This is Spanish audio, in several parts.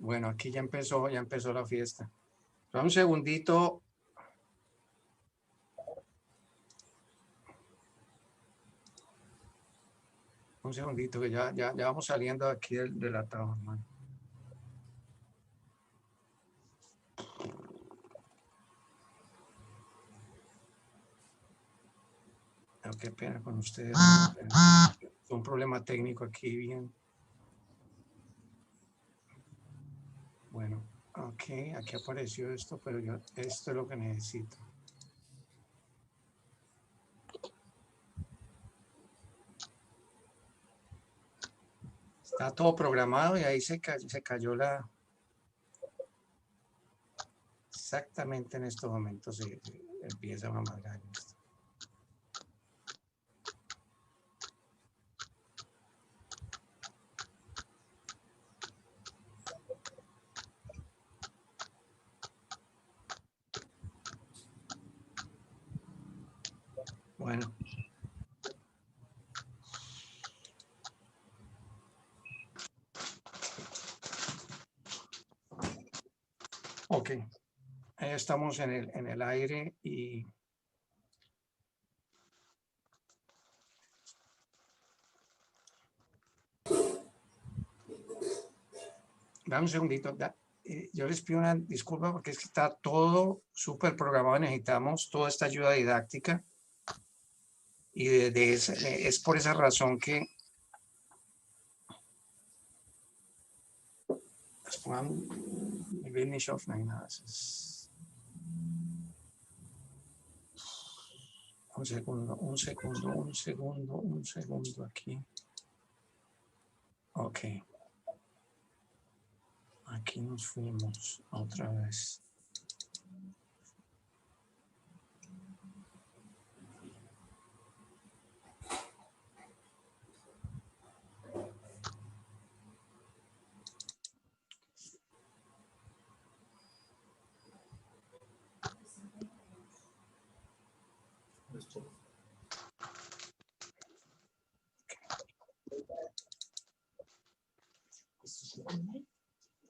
Bueno, aquí ya empezó la fiesta. Pero un segundito. Un segundito que ya vamos saliendo aquí del atajo, hermano. Oh, qué pena con ustedes. Es un problema técnico aquí bien. Bueno, ok, aquí apareció esto, pero esto es lo que necesito. Está todo programado y ahí se cayó la... Exactamente en estos momentos se empieza a amargar esto. Bueno. Ok. Ahí estamos en el aire y... Dame un segundito. Yo les pido una disculpa porque es que está todo súper programado. Necesitamos toda esta ayuda didáctica. Y es por esa razón que... Un segundo aquí. Ok. Aquí nos fuimos otra vez.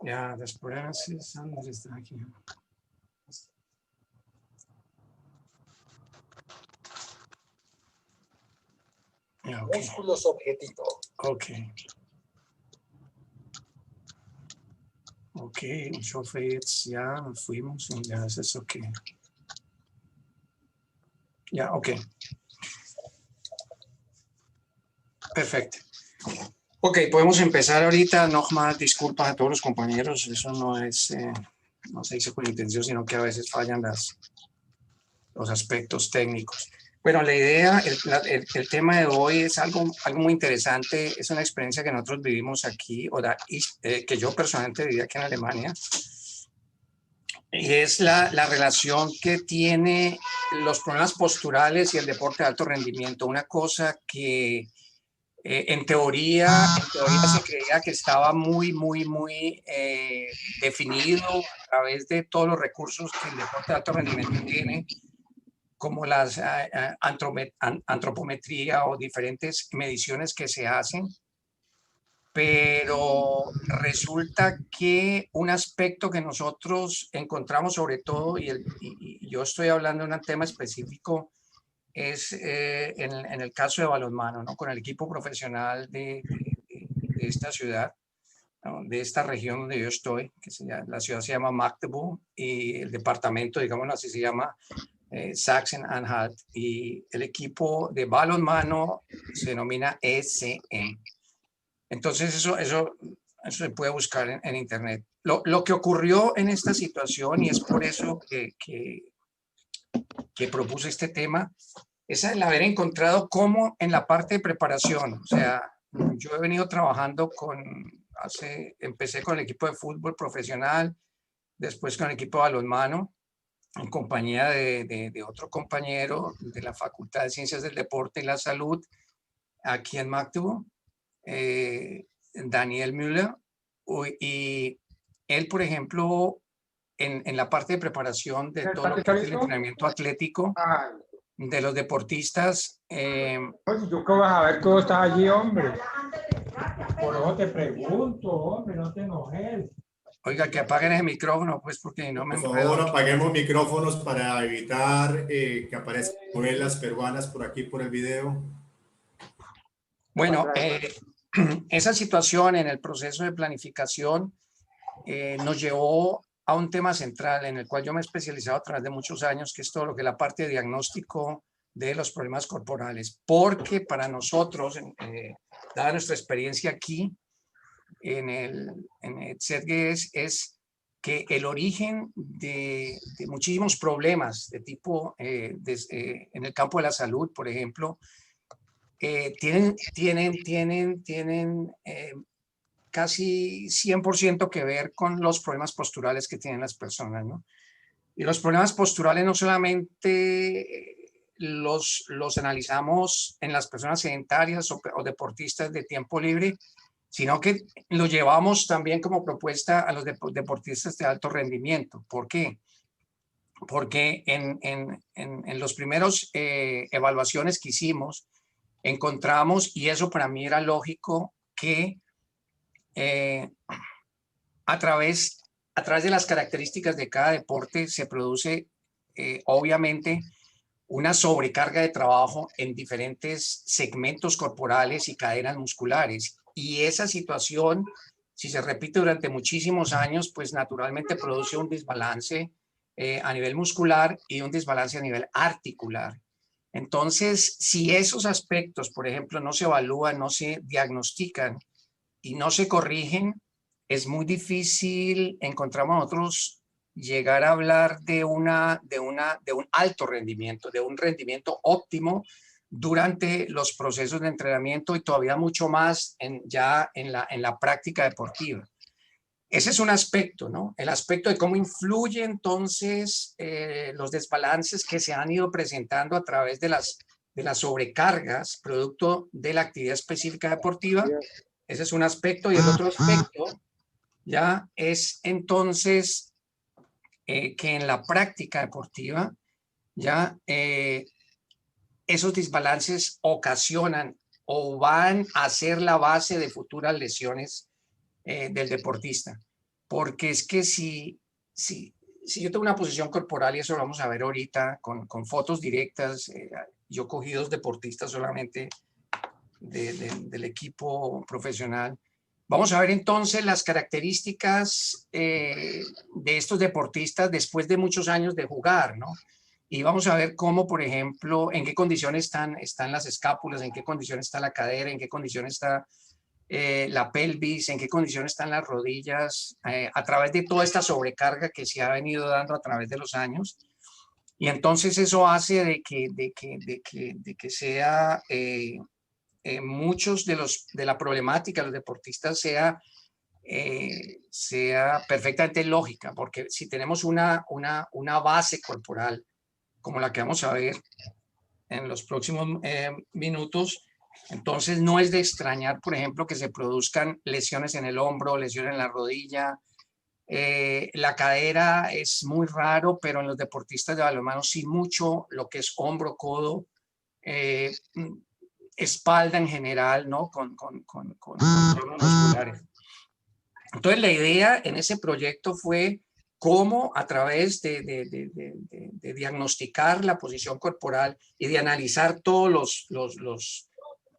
Yeah, the paralysis and the distraction. Yeah, okay. Músculos objetivo. Okay. Okay, short fades, ya nos fuimos y ya es ok. Ya, ok. Perfecto. Ok, podemos empezar ahorita. No más disculpas a todos los compañeros. Eso no es, no se dice con intención, sino que a veces fallan los aspectos técnicos. Bueno, la idea, el tema de hoy es algo muy interesante. Es una experiencia que nosotros vivimos aquí, que yo personalmente viví aquí en Alemania. Y es la relación que tiene los problemas posturales y el deporte de alto rendimiento. Una cosa que en teoría se creía que estaba muy definido a través de todos los recursos que el deporte de alto rendimiento tiene, como las antropometría o diferentes mediciones que se hacen. Pero resulta que un aspecto que nosotros encontramos sobre todo, y yo estoy hablando de un tema específico, es en el caso de balonmano, ¿no? Con el equipo profesional de esta ciudad, ¿no? De esta región donde yo estoy, la ciudad se llama Magdeburg y el departamento, digámoslo así, se llama Sachsen-Anhalt, y el equipo de balonmano se denomina ECM. Entonces eso se puede buscar en internet. Lo que ocurrió en esta situación, y es por eso que propuse este tema, es el haber encontrado cómo en la parte de preparación, o sea, yo he venido trabajando empecé con el equipo de fútbol profesional, después con el equipo de balonmano, en compañía de otro compañero de la Facultad de Ciencias del Deporte y la Salud, aquí en Magdeburg, Daniel Müller, y él, por ejemplo, en la parte de preparación de todo lo que es el entrenamiento atlético de los deportistas. Oye, ¿tú qué vas a ver? Tú estás allí, hombre. Por eso te pregunto, hombre, no te enojes. Oiga, que apaguen el micrófono, pues, porque no me Por enredo favor, aquí. apaguemos micrófonos para evitar que aparezcan novelas peruanas por aquí por el video. Bueno, esa situación en el proceso de planificación nos llevó a un tema central en el cual yo me he especializado a través de muchos años, que es todo lo que es la parte de diagnóstico de los problemas corporales, porque para nosotros, dada nuestra experiencia aquí en el CEDGES, es que el origen de muchísimos problemas de tipo en el campo de la salud, por ejemplo, tienen casi 100% que ver con los problemas posturales que tienen las personas, ¿no? Y los problemas posturales no solamente los analizamos en las personas sedentarias o deportistas de tiempo libre, sino que lo llevamos también como propuesta a los deportistas de alto rendimiento. ¿Por qué? Porque en los primeros evaluaciones que hicimos, encontramos, y eso para mí era lógico, que a través de las características de cada deporte se produce obviamente una sobrecarga de trabajo en diferentes segmentos corporales y cadenas musculares. Y esa situación, si se repite durante muchísimos años, pues naturalmente produce un desbalance a nivel muscular y un desbalance a nivel articular. Entonces, si esos aspectos, por ejemplo, no se evalúan, no se diagnostican y no se corrigen, es muy difícil, encontramos nosotros, llegar a hablar de un alto rendimiento, de un rendimiento óptimo durante los procesos de entrenamiento y todavía mucho más ya en la práctica deportiva. Ese es un aspecto, ¿no? El aspecto de cómo influye entonces los desbalances que se han ido presentando a través de las sobrecargas producto de la actividad específica deportiva. Ese es un aspecto. Y el otro aspecto ya es entonces que en la práctica deportiva ya esos desbalances ocasionan o van a ser la base de futuras lesiones del deportista. Porque es que si yo tengo una posición corporal, y eso lo vamos a ver ahorita con fotos directas, yo cogí 2 deportistas solamente del equipo profesional. Vamos a ver entonces las características de estos deportistas después de muchos años de jugar, ¿no? Y vamos a ver cómo, por ejemplo, en qué condiciones están las escápulas, en qué condiciones está la cadera, en qué condiciones está la pelvis, en qué condiciones están las rodillas, a través de toda esta sobrecarga que se ha venido dando a través de los años. Y entonces eso hace de que sea muchos de la problemática de los deportistas sea perfectamente lógica, porque si tenemos una base corporal como la que vamos a ver en los próximos minutos, entonces no es de extrañar, por ejemplo, que se produzcan lesiones en el hombro, lesiones en la rodilla. La cadera es muy raro, pero en los deportistas de balonmano sí mucho, lo que es hombro, codo, espalda en general, ¿no? Con problemas musculares. Entonces la idea en ese proyecto fue cómo a través de diagnosticar la posición corporal y de analizar todos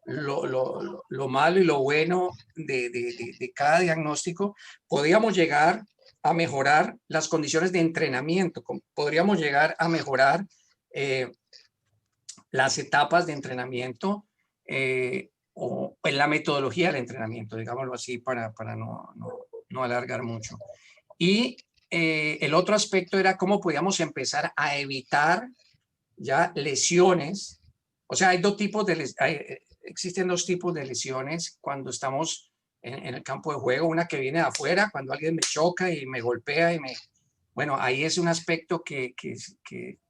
lo malo y lo bueno de cada diagnóstico, podíamos llegar a mejorar las condiciones de entrenamiento, podríamos llegar a mejorar las etapas de entrenamiento o en la metodología del entrenamiento, digámoslo así, para no alargar mucho. Y el otro aspecto era cómo podíamos empezar a evitar ya lesiones. O sea, existen 2 tipos de lesiones cuando estamos en el campo de juego. Una que viene de afuera, cuando alguien me choca y me golpea y bueno, ahí es un aspecto que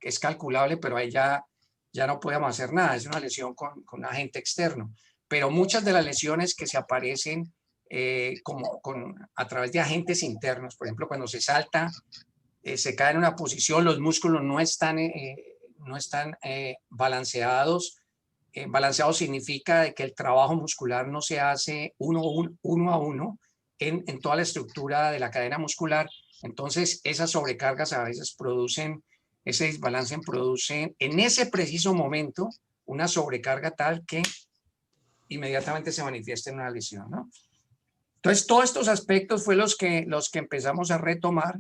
es calculable, pero ahí ya no podemos hacer nada. Es una lesión con agente externo. Pero muchas de las lesiones que se aparecen a través de agentes internos, por ejemplo, cuando se salta, se cae en una posición, los músculos no están balanceados. Balanceado significa que el trabajo muscular no se hace uno a uno, en toda la estructura de la cadena muscular. Entonces, esas sobrecargas a veces producen, ese desbalance producen en ese preciso momento una sobrecarga tal que inmediatamente se manifiesta en una lesión, ¿no? Entonces, todos estos aspectos fue los que empezamos a retomar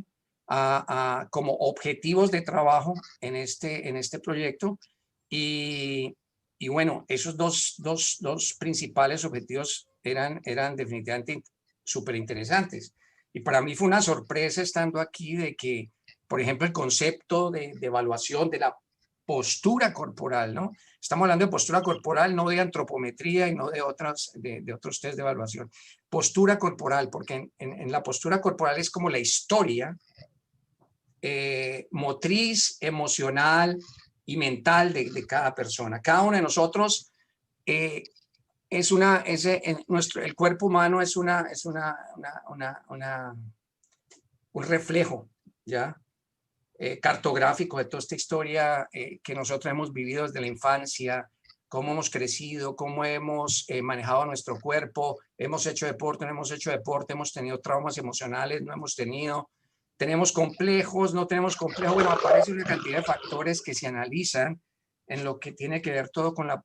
como objetivos de trabajo en este proyecto. Y bueno, esos dos principales objetivos eran definitivamente súper interesantes. Y para mí fue una sorpresa estando aquí de que, por ejemplo, el concepto de evaluación de la postura corporal, ¿no? Estamos hablando de postura corporal, no de antropometría y no de otros test de evaluación. Postura corporal, porque en la postura corporal es como la historia motriz, emocional y mental de cada persona. Cada uno de nosotros el cuerpo humano es un reflejo, ¿ya? Cartográfico de toda esta historia que nosotros hemos vivido desde la infancia, cómo hemos crecido, cómo hemos manejado nuestro cuerpo, hemos hecho deporte, no hemos hecho deporte, hemos tenido traumas emocionales, no hemos tenido, tenemos complejos, no tenemos complejos. Bueno, aparece una cantidad de factores que se analizan en lo que tiene que ver todo con la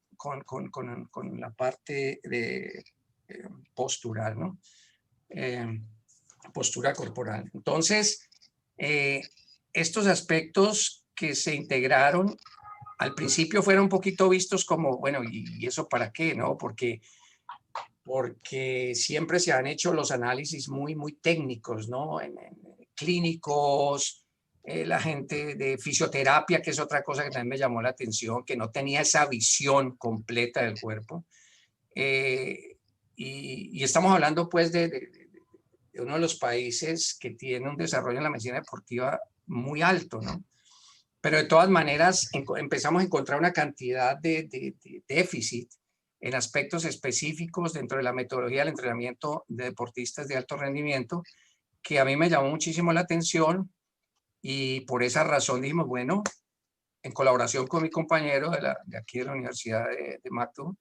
parte de postural, ¿no? Postura corporal. Entonces, estos aspectos que se integraron al principio fueron un poquito vistos como, bueno, ¿y eso para qué? ¿No? Porque siempre se han hecho los análisis muy técnicos, ¿no? En clínicos, la gente de fisioterapia, que es otra cosa que también me llamó la atención, que no tenía esa visión completa del cuerpo. Y estamos hablando pues de uno de los países que tiene un desarrollo en la medicina deportiva muy alto, ¿no? Pero de todas maneras empezamos a encontrar una cantidad de déficit en aspectos específicos dentro de la metodología del entrenamiento de deportistas de alto rendimiento que a mí me llamó muchísimo la atención, y por esa razón dijimos, bueno, en colaboración con mi compañero de aquí de la Universidad de McDo,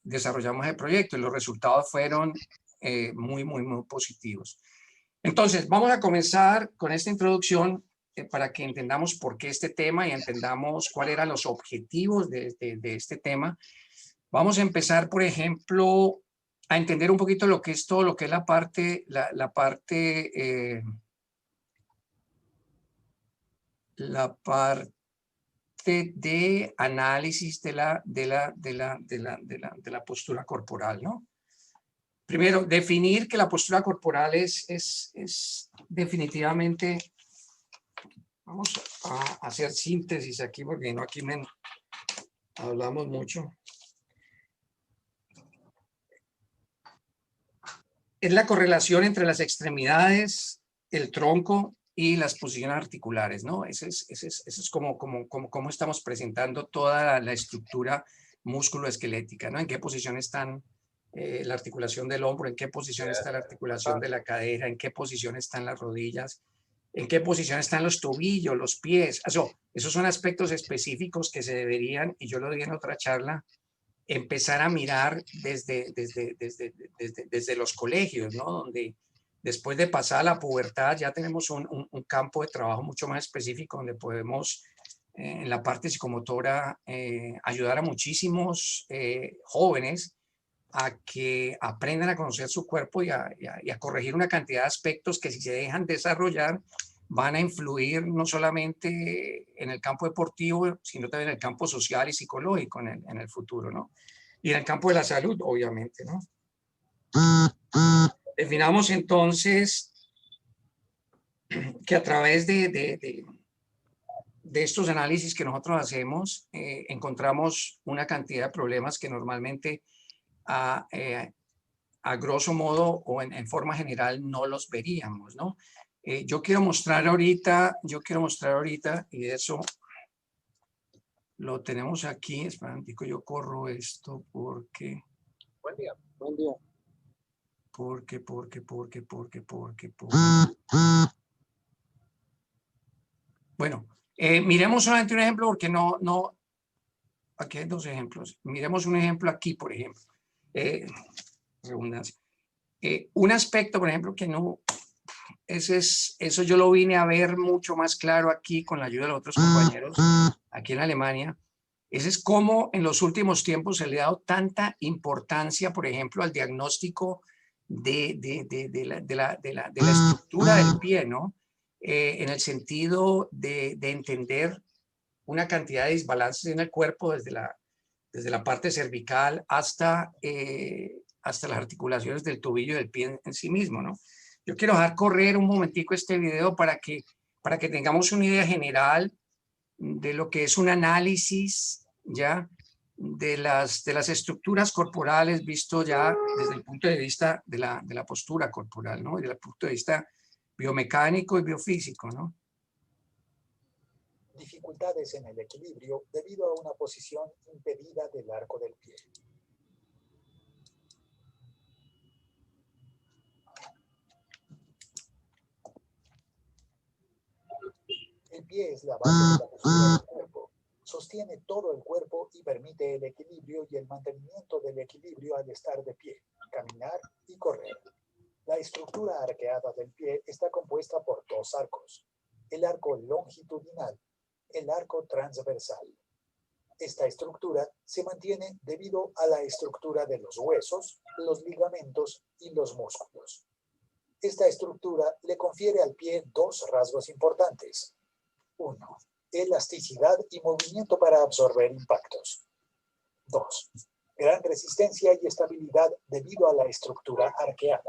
desarrollamos el proyecto y los resultados fueron muy positivos. Entonces, vamos a comenzar con esta introducción para que entendamos por qué este tema y entendamos cuáles eran los objetivos de este tema. Vamos a empezar, por ejemplo, a entender un poquito lo que es todo lo que es la parte de análisis de la postura corporal, ¿no? Primero, definir que la postura corporal es definitivamente, vamos a hacer síntesis aquí porque no, aquí hablamos mucho. Es la correlación entre las extremidades, el tronco y las posiciones articulares, ¿no? Ese es como estamos presentando toda la estructura músculo-esquelética, ¿no? En qué posición están la articulación del hombro, en qué posición está la articulación de la cadera, en qué posición están las rodillas, en qué posición están los tobillos, los pies. Esos son aspectos específicos que se deberían, y yo lo dije en otra charla, empezar a mirar desde los colegios, ¿no? Donde después de pasar la pubertad ya tenemos un campo de trabajo mucho más específico donde podemos, en la parte psicomotora, ayudar a muchísimos jóvenes a que aprendan a conocer su cuerpo y a corregir una cantidad de aspectos que, si se dejan desarrollar, van a influir no solamente en el campo deportivo, sino también en el campo social y psicológico en el futuro, ¿no? Y en el campo de la salud, obviamente, ¿no? Definamos entonces que a través de estos análisis que nosotros hacemos, encontramos una cantidad de problemas que normalmente a grosso modo o en forma general no los veríamos, ¿no? Yo quiero mostrar ahorita, y de eso lo tenemos aquí. Espera un poquito, yo corro esto porque... Buen día, buen día. Porque. Bueno, miremos solamente un ejemplo porque no, aquí hay dos ejemplos. Miremos un ejemplo aquí, por ejemplo. Redundancia. Un aspecto, por ejemplo, que no, eso yo lo vine a ver mucho más claro aquí con la ayuda de los otros compañeros aquí en Alemania. Ese es cómo en los últimos tiempos se le ha dado tanta importancia, por ejemplo, al diagnóstico de la estructura del pie, ¿no? En el sentido de entender una cantidad de desbalances en el cuerpo desde la parte cervical hasta las articulaciones del tobillo y del pie en sí mismo, ¿no? Yo quiero dejar correr un momentico este video para que tengamos una idea general de lo que es un análisis ya de las estructuras corporales visto ya desde el punto de vista de la postura corporal, ¿no? Y desde el punto de vista biomecánico y biofísico, ¿no? Dificultades en el equilibrio debido a una posición impedida del arco del pie. El pie es la base de la postura del cuerpo. Sostiene todo el cuerpo y permite el equilibrio y el mantenimiento del equilibrio al estar de pie, caminar y correr. La estructura arqueada del pie está compuesta por dos arcos: el arco longitudinal, el arco transversal. Esta estructura se mantiene debido a la estructura de los huesos, los ligamentos y los músculos. Esta estructura le confiere al pie dos rasgos importantes. 1. Elasticidad y movimiento para absorber impactos. 2. Gran resistencia y estabilidad debido a la estructura arqueada.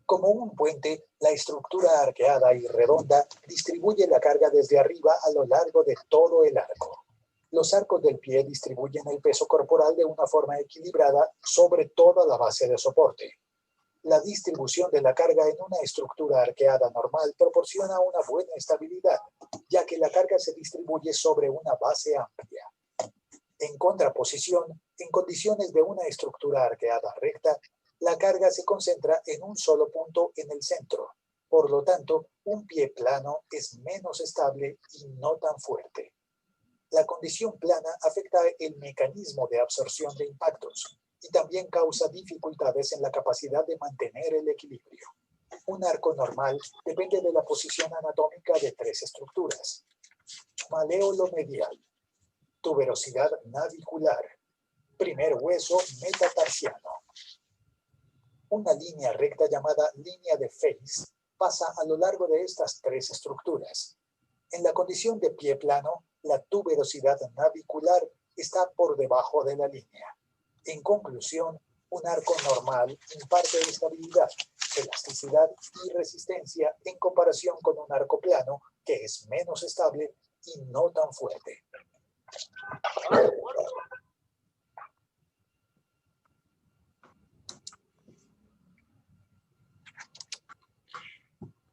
Como un puente, la estructura arqueada y redonda distribuye la carga desde arriba a lo largo de todo el arco. Los arcos del pie distribuyen el peso corporal de una forma equilibrada sobre toda la base de soporte. La distribución de la carga en una estructura arqueada normal proporciona una buena estabilidad, ya que la carga se distribuye sobre una base amplia. En contraposición, en condiciones de una estructura arqueada recta, la carga se concentra en un solo punto en el centro. Por lo tanto, un pie plano es menos estable y no tan fuerte. La condición plana afecta el mecanismo de absorción de impactos y también causa dificultades en la capacidad de mantener el equilibrio. Un arco normal depende de la posición anatómica de tres estructuras: maléolo medial, tuberosidad navicular, primer hueso metatarsiano. Una línea recta llamada línea de Face pasa a lo largo de estas tres estructuras. En la condición de pie plano, la tuberosidad navicular está por debajo de la línea. En conclusión, un arco normal imparte estabilidad, elasticidad y resistencia en comparación con un arco plano que es menos estable y no tan fuerte.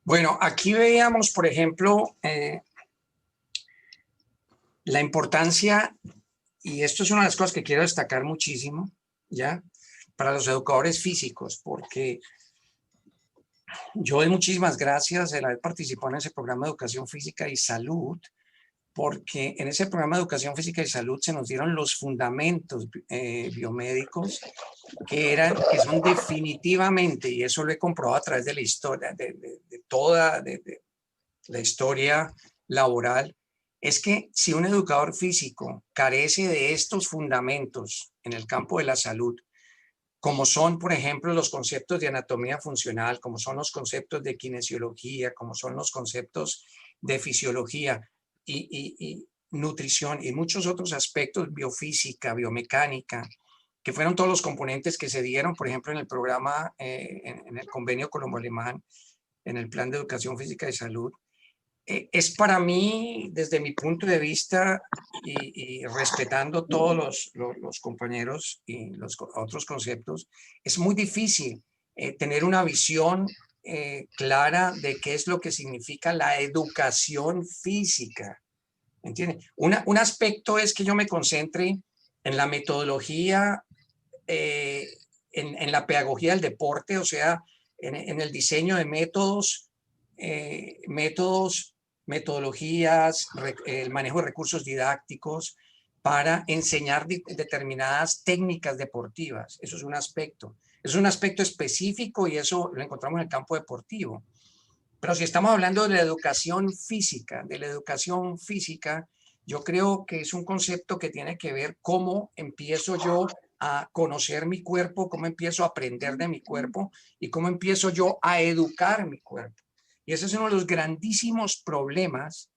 Bueno, aquí veíamos, por ejemplo, la importancia, y esto es una de las cosas que quiero destacar muchísimo, ¿ya? Para los educadores físicos, porque yo doy muchísimas gracias de haber participado en ese programa de Educación Física y Salud, porque en ese programa de Educación Física y Salud se nos dieron los fundamentos biomédicos que son definitivamente, y eso lo he comprobado a través de la historia, de toda la historia laboral, es que si un educador físico carece de estos fundamentos en el campo de la salud, como son, por ejemplo, los conceptos de anatomía funcional, como son los conceptos de kinesiología, como son los conceptos de fisiología y nutrición y muchos otros aspectos, biofísica, biomecánica, que fueron todos los componentes que se dieron, por ejemplo, en el programa, en el convenio colombo-alemán, en el plan de educación física y salud. Es para mí, desde mi punto de vista y respetando todos los compañeros y los otros conceptos, es muy difícil tener una visión clara de qué es lo que significa la educación física. ¿Entiendes? Un aspecto es que yo me concentre en la metodología, en la pedagogía del deporte, o sea, en el diseño de metodologías, el manejo de recursos didácticos para enseñar determinadas técnicas deportivas. Eso es un aspecto. Es un aspecto específico y eso lo encontramos en el campo deportivo. Pero si estamos hablando de la educación física, yo creo que es un concepto que tiene que ver cómo empiezo yo a conocer mi cuerpo, cómo empiezo a aprender de mi cuerpo y cómo empiezo yo a educar mi cuerpo. Y ese es uno de los grandísimos problemas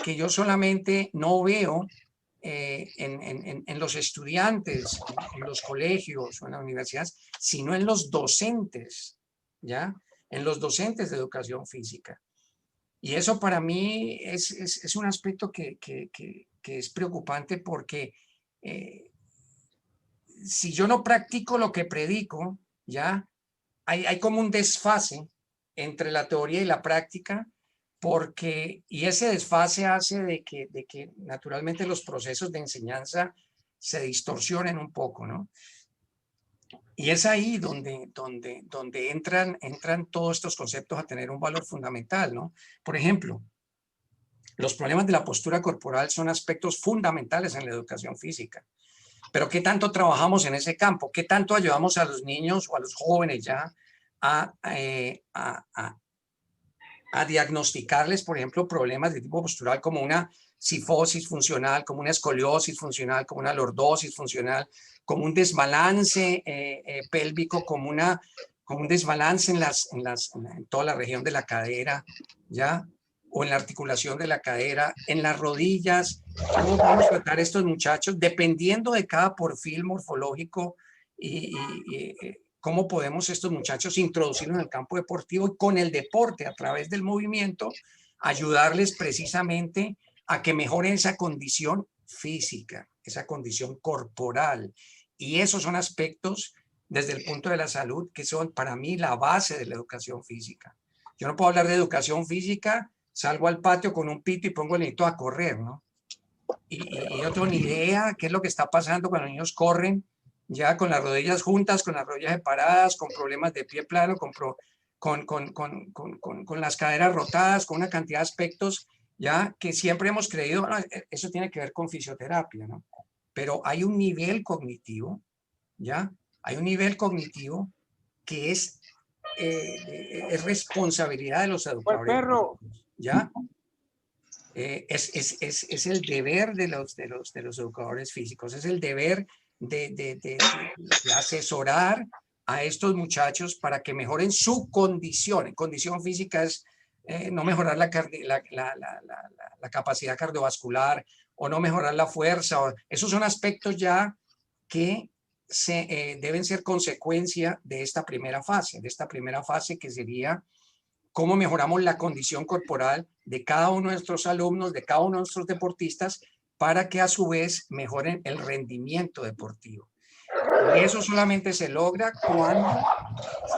que yo solamente no veo en los estudiantes, en los colegios o en las universidades, sino en los docentes, ¿ya? En los docentes de educación física. Y eso para mí es un aspecto que es preocupante porque si yo no practico lo que predico, ¿ya? Hay como un desfase entre la teoría y la práctica, y ese desfase hace de que naturalmente los procesos de enseñanza se distorsionen un poco, ¿no? Y es ahí donde entran todos estos conceptos a tener un valor fundamental, ¿no? Por ejemplo, los problemas de la postura corporal son aspectos fundamentales en la educación física. Pero ¿qué tanto trabajamos en ese campo? ¿Qué tanto ayudamos a los niños o a los jóvenes ya a diagnosticarles, por ejemplo, problemas de tipo postural como una cifosis funcional, como una escoliosis funcional, como una lordosis funcional, como un desbalance pélvico, como un desbalance en toda la región de la cadera, ¿ya? O en la articulación de la cadera, en las rodillas. ¿Cómo podemos tratar a estos muchachos? Dependiendo de cada perfil morfológico y cómo podemos estos muchachos introducirlos en el campo deportivo y con el deporte a través del movimiento ayudarles precisamente a que mejoren esa condición física, esa condición corporal. Y esos son aspectos desde el punto de la salud que son para mí la base de la educación física. Yo no puedo hablar de educación física, salgo al patio con un pito y pongo el niñito a correr, ¿no? Y no tengo ni idea qué es lo que está pasando cuando los niños corren ya con las rodillas juntas, con las rodillas separadas, con problemas de pie plano, con las caderas rotadas, con una cantidad de aspectos ya que siempre hemos creído, bueno, eso tiene que ver con fisioterapia, ¿no? Pero hay un nivel cognitivo, ¿ya? Hay un nivel cognitivo que es responsabilidad de los educadores, ¿ya? Es el deber de los educadores físicos, es el deber de asesorar a estos muchachos para que mejoren su condición. Condición física es no mejorar la capacidad cardiovascular o no mejorar la fuerza. Esos son aspectos ya que deben ser consecuencia de esta primera fase que sería cómo mejoramos la condición corporal de cada uno de nuestros alumnos, de cada uno de nuestros deportistas, para que a su vez mejoren el rendimiento deportivo. Y eso solamente se logra cuando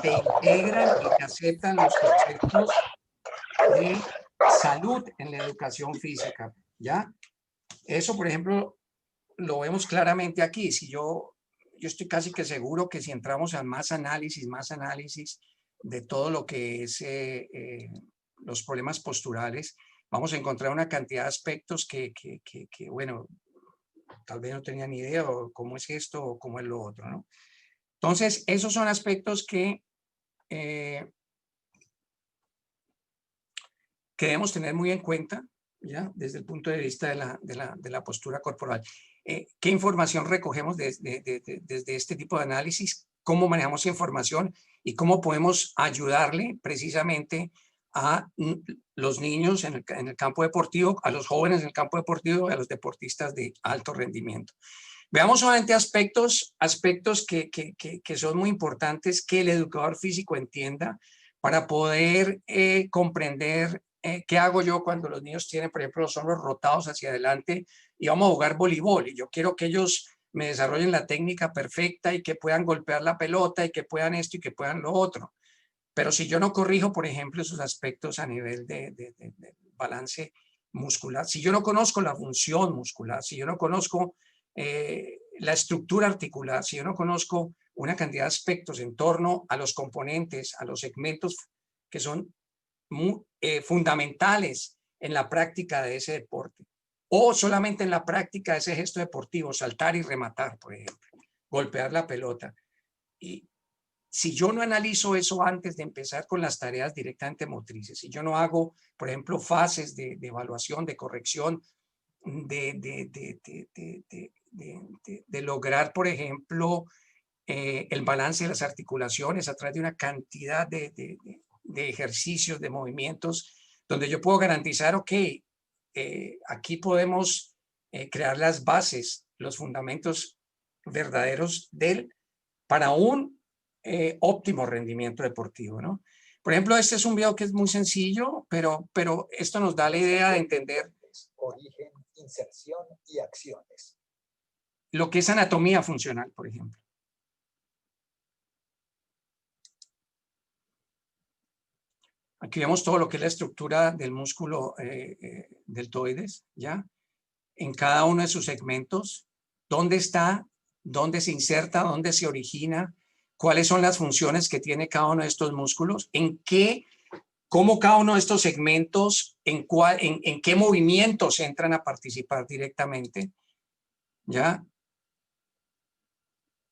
se integran y se aceptan los conceptos de salud en la educación física, ¿ya? Eso, por ejemplo, lo vemos claramente aquí. Si yo estoy casi que seguro que si entramos a más análisis de todo lo que es los problemas posturales, vamos a encontrar una cantidad de aspectos que bueno, tal vez no tenía ni idea o cómo es esto o cómo es lo otro, ¿no? Entonces, esos son aspectos que debemos tener muy en cuenta, ¿ya? Desde el punto de vista de la postura corporal. ¿Qué información recogemos desde este tipo de análisis? ¿Cómo manejamos información? Y cómo podemos ayudarle precisamente a los niños en el campo deportivo, a los jóvenes en el campo deportivo y a los deportistas de alto rendimiento. Veamos solamente aspectos que son muy importantes que el educador físico entienda para poder comprender qué hago yo cuando los niños tienen, por ejemplo, los hombros rotados hacia adelante y vamos a jugar voleibol y yo quiero que ellos me desarrollen la técnica perfecta y que puedan golpear la pelota y que puedan esto y que puedan lo otro. Pero si yo no corrijo, por ejemplo, esos aspectos a nivel de balance muscular, si yo no conozco la función muscular, si yo no conozco la estructura articular, si yo no conozco una cantidad de aspectos en torno a los componentes, a los segmentos que son fundamentales en la práctica de ese deporte, o solamente en la práctica de ese gesto deportivo, saltar y rematar, por ejemplo, golpear la pelota. Y si yo no analizo eso antes de empezar con las tareas directamente motrices, si yo no hago, por ejemplo, fases de evaluación, de corrección, de lograr, por ejemplo, el balance de las articulaciones a través de una cantidad de ejercicios, de movimientos, donde yo puedo garantizar, ok, aquí podemos crear las bases, los fundamentos verdaderos para un óptimo rendimiento deportivo, ¿no? Por ejemplo, este es un video que es muy sencillo, pero esto nos da la idea de entender origen, inserción y acciones. lo que es anatomía funcional, por ejemplo. Aquí vemos todo lo que es la estructura del músculo deltoides, ¿ya? En cada uno de sus segmentos, dónde está, dónde se inserta, dónde se origina, cuáles son las funciones que tiene cada uno de estos músculos, cómo cada uno de estos segmentos, en qué movimientos entran a participar directamente, ¿ya?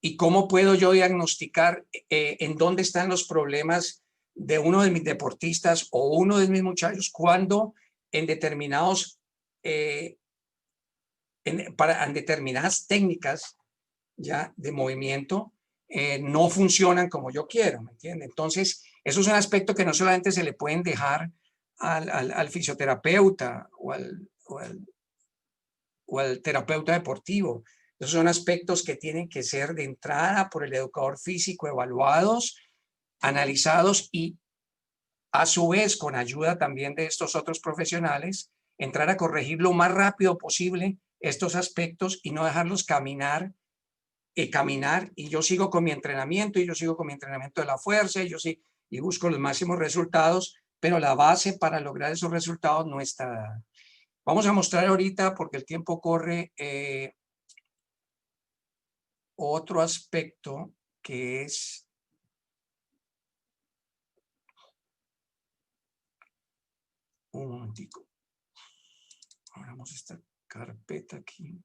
Y cómo puedo yo diagnosticar en dónde están los problemas de uno de mis deportistas o uno de mis muchachos cuando en determinadas técnicas ya de movimiento no funcionan como yo quiero, ¿me entiende? Entonces, eso es un aspecto que no solamente se le pueden dejar al fisioterapeuta o al terapeuta deportivo. Esos son aspectos que tienen que ser de entrada por el educador físico, evaluados, analizados y a su vez con ayuda también de estos otros profesionales, entrar a corregir lo más rápido posible estos aspectos y no dejarlos caminar y yo sigo con mi entrenamiento y yo sigo con mi entrenamiento de la fuerza y busco los máximos resultados, pero la base para lograr esos resultados no está dada. Vamos a mostrar ahorita, porque el tiempo corre, otro aspecto que es un momentico. Abramos esta carpeta aquí.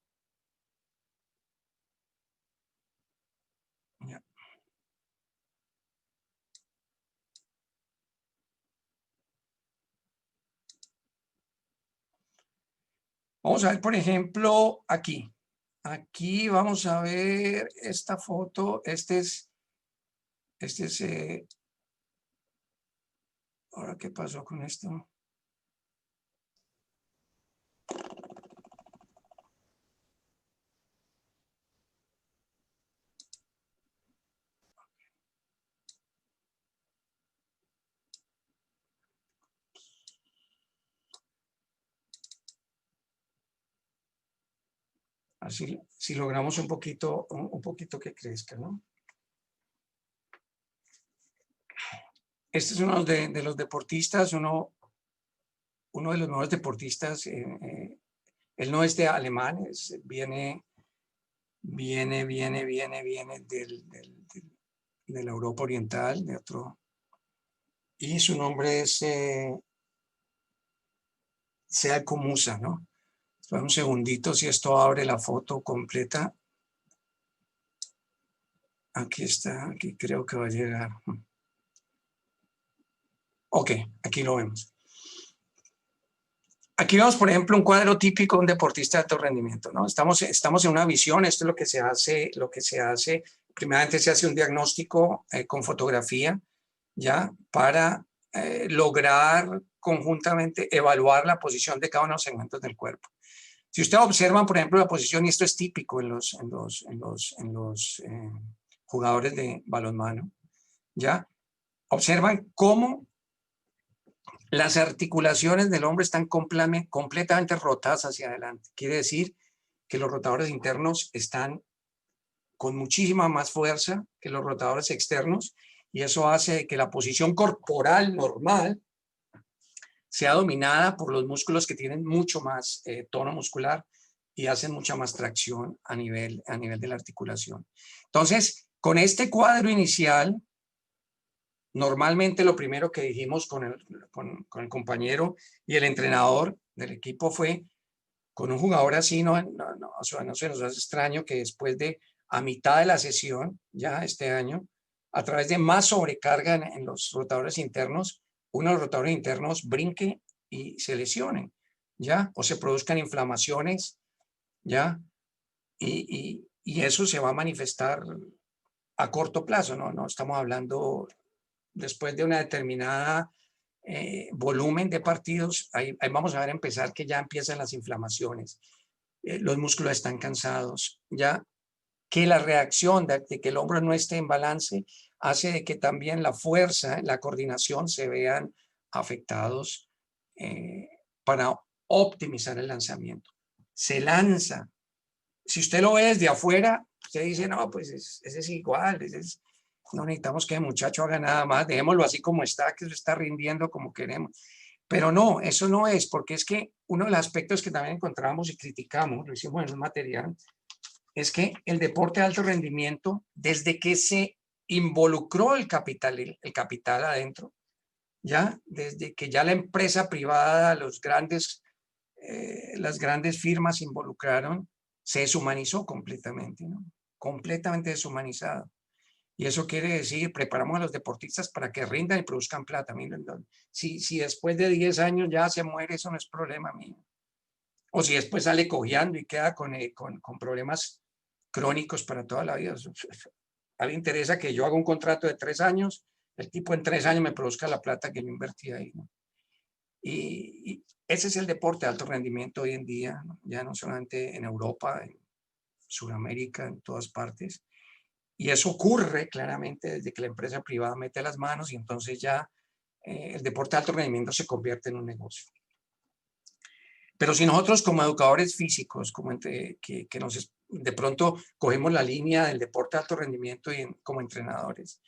Ya. Vamos a ver, por ejemplo, aquí. Aquí vamos a ver esta foto. ¿Ahora qué pasó con esto? Así, si logramos un poquito que crezca, ¿no? Este es uno de los deportistas, uno de los mejores deportistas. Él no es de alemán, viene de la Europa Oriental, de otro. Y su nombre es Sead Musa, ¿no? Espera un segundito si esto abre la foto completa. Aquí está, aquí creo que va a llegar. Ok, aquí lo vemos. Aquí vemos, por ejemplo, un cuadro típico de un deportista de alto rendimiento, ¿no? Estamos en una visión, esto es lo que se hace. Primeramente se hace un diagnóstico con fotografía, ¿ya? Para lograr conjuntamente evaluar la posición de cada uno de los segmentos del cuerpo. Si ustedes observan, por ejemplo, la posición, y esto es típico en los jugadores de balonmano, ¿ya? Observan cómo las articulaciones del hombre están completamente rotadas hacia adelante. Quiere decir que los rotadores internos están con muchísima más fuerza que los rotadores externos, y eso hace que la posición corporal normal sea dominada por los músculos que tienen mucho más tono muscular y hacen mucha más tracción a nivel de la articulación. Entonces, con este cuadro inicial, normalmente lo primero que dijimos con el compañero y el entrenador del equipo fue, con un jugador así no se nos hace extraño que después de a mitad de la sesión, ya este año, a través de más sobrecarga en los rotadores internos, uno de los rotadores internos brinque y se lesione, ¿ya? O se produzcan inflamaciones, ¿ya? Y eso se va a manifestar a corto plazo, ¿no? No estamos hablando después de una determinada volumen de partidos, ahí vamos a ver empezar que ya empiezan las inflamaciones, los músculos están cansados, ya que la reacción de que el hombro no esté en balance hace de que también la fuerza, la coordinación se vean afectados para optimizar el lanzamiento. Se lanza. Si usted lo ve desde afuera, usted dice, no, pues ese es igual, no necesitamos que el muchacho haga nada más, dejémoslo así como está, que se está rindiendo como queremos. Pero no, eso no es, porque es que uno de los aspectos que también encontramos y criticamos, lo hicimos en un material, es que el deporte de alto rendimiento, desde que se involucró el capital adentro, ya desde que ya la empresa privada, las grandes firmas se involucraron, se deshumanizó completamente, ¿no? Completamente deshumanizado. Y eso quiere decir, preparamos a los deportistas para que rindan y produzcan plata. Miren, si después de 10 años ya se muere, eso no es problema mío. O si después sale cojeando y queda con problemas crónicos para toda la vida. A mí me interesa que yo haga un contrato de 3 años, el tipo en 3 años me produzca la plata que yo invertí ahí, ¿no? Y ese es el deporte de alto rendimiento hoy en día, ¿no? Ya no solamente en Europa, en Sudamérica, en todas partes. Y eso ocurre claramente desde que la empresa privada mete las manos y entonces ya el deporte de alto rendimiento se convierte en un negocio. Pero si nosotros como educadores físicos, que de pronto cogemos la línea del deporte de alto rendimiento y como entrenadores,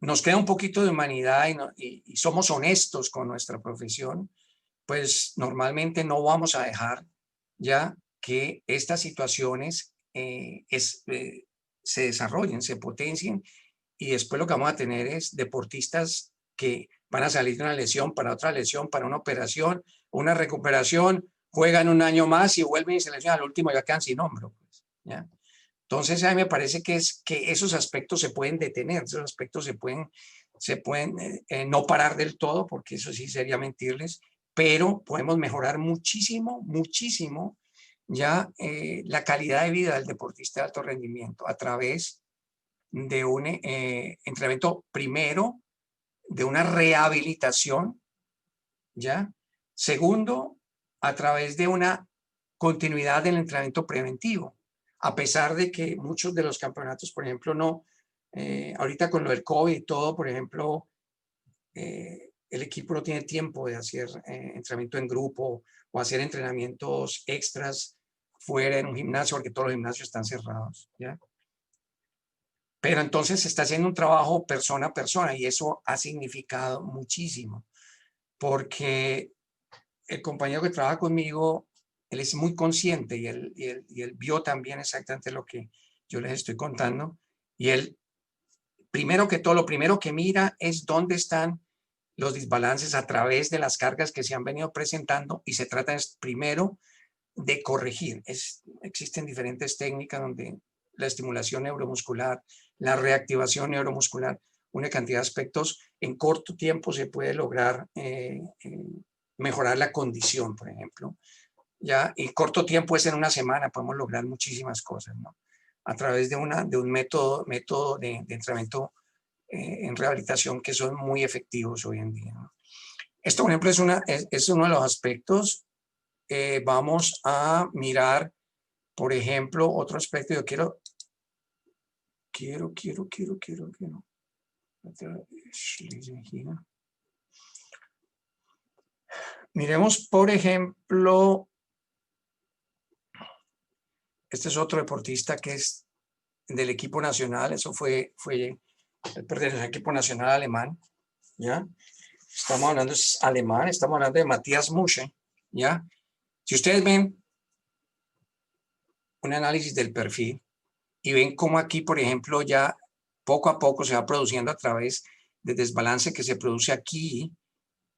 nos queda un poquito de humanidad y somos honestos con nuestra profesión, pues normalmente no vamos a dejar ya que estas situaciones se desarrollen, se potencien y después lo que vamos a tener es deportistas que van a salir de una lesión para otra lesión, para una operación, una recuperación, juegan un año más y vuelven y se lesionan al último y ya quedan sin hombro. Pues, ¿ya? Entonces a mí me parece que esos aspectos se pueden detener, esos aspectos se pueden no parar del todo, porque eso sí sería mentirles, pero podemos mejorar muchísimo, muchísimo ya la calidad de vida del deportista de alto rendimiento a través de un entrenamiento primero, de una rehabilitación, ¿ya? Segundo, a través de una continuidad del entrenamiento preventivo, a pesar de que muchos de los campeonatos, por ejemplo, no, ahorita con lo del COVID y todo, por ejemplo, el equipo no tiene tiempo de hacer entrenamiento en grupo o hacer entrenamientos extras fuera en un gimnasio, porque todos los gimnasios están cerrados, ¿ya? Pero entonces se está haciendo un trabajo persona a persona y eso ha significado muchísimo, porque el compañero que trabaja conmigo, él es muy consciente y él vio también exactamente lo que yo les estoy contando. Y él, primero que todo, lo primero que mira es dónde están los desbalances a través de las cargas que se han venido presentando y se trata primero de corregir. Existen diferentes técnicas donde la estimulación neuromuscular, la reactivación neuromuscular, una cantidad de aspectos, en corto tiempo se puede lograr mejorar la condición, por ejemplo. Ya, y corto tiempo es en una semana, podemos lograr muchísimas cosas, ¿no? A través de un método de entrenamiento en rehabilitación que son muy efectivos hoy en día, ¿no? Esto, por ejemplo, es uno de los aspectos. Vamos a mirar, por ejemplo, otro aspecto. Yo quiero. Miremos, por ejemplo, este es otro deportista que es del equipo nacional, eso fue el pertenecer al equipo nacional alemán, ¿ya? Estamos hablando, es alemán, estamos hablando de Matthias Musche, ¿ya? Si ustedes ven un análisis del perfil y ven cómo aquí, por ejemplo, ya poco a poco se va produciendo a través del desbalance que se produce aquí,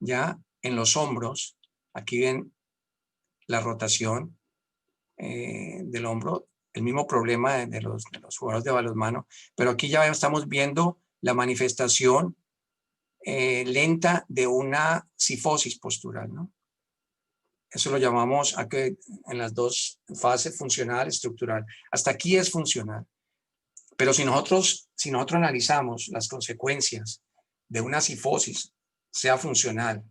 ya en los hombros, aquí ven la rotación del hombro el mismo problema de los jugadores de balonmano, pero aquí ya estamos viendo la manifestación lenta de una cifosis postural, ¿no? Eso lo llamamos aquí en las dos fases, funcional, estructural. Hasta aquí es funcional. Pero si nosotros analizamos las consecuencias de una cifosis, sea funcional,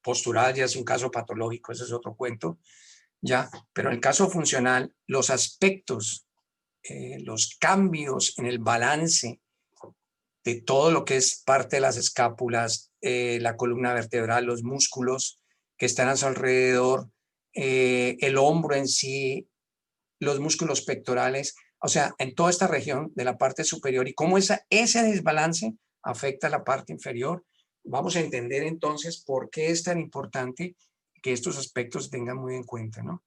postural ya es un caso patológico, ese es otro cuento, ya, pero en el caso funcional, los aspectos, los cambios en el balance de todo lo que es parte de las escápulas, la columna vertebral, los músculos que están a su alrededor, el hombro en sí, los músculos pectorales, o sea, en toda esta región de la parte superior y cómo ese desbalance afecta a la parte inferior. Vamos a entender entonces por qué es tan importante que estos aspectos se tengan muy en cuenta, ¿no?